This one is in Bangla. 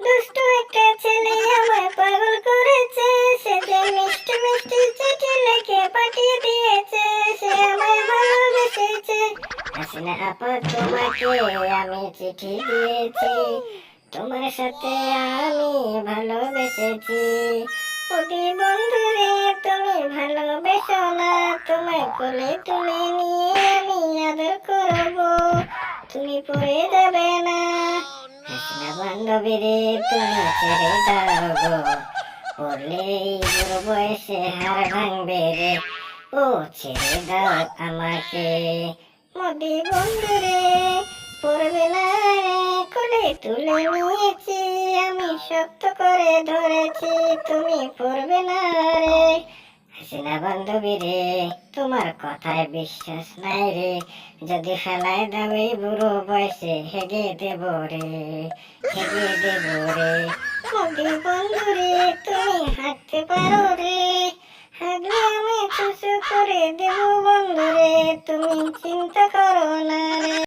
দুষ্টু একটা ছেলে আমায় পাগল করেছে, সে যে মিষ্টি মিষ্টি চিঠি লিখে পাঠিয়ে দিয়েছে, সে আমায় ভালোবেসেছে। হাসিনা আপা তোমাকে আমি চিঠি দিয়েছি, তোমার সাথে আমি ভালোবেসেছি। ওদি বন্ধুরে তুমি ভালোবেসো না, তোমায় কোলে তুলে নিয়ে আমি আদর করবো, তুমি পড়ে যাবে না। হাসিনা বান্ধবী রে তুমি ছেড়ে দাও গো, পড়লে এই বুড়ো বয়সে হাড় ভাঙবে রে, ও ছেড়ে দাও আমাকে। মোদি বন্ধু রে পড়বে না রে, কোলে তুলে নিয়েছি আমি শক্ত করে ধরেছি, তুমি পড়বে না রে। হাসিনা বান্ধবী রে তোমার কথায় বিশ্বাস নাই রে, যদি ফেলায় দাও এই বুড়ো বয়সে হেগে দেব রে, হেগে দেব রে। মোদি বন্ধু রে তুমি হাঁটতে পারো রে, হাগলে আমি খুশি করে দেব বন্ধু রে, তুমি চিন্তা করো না রে।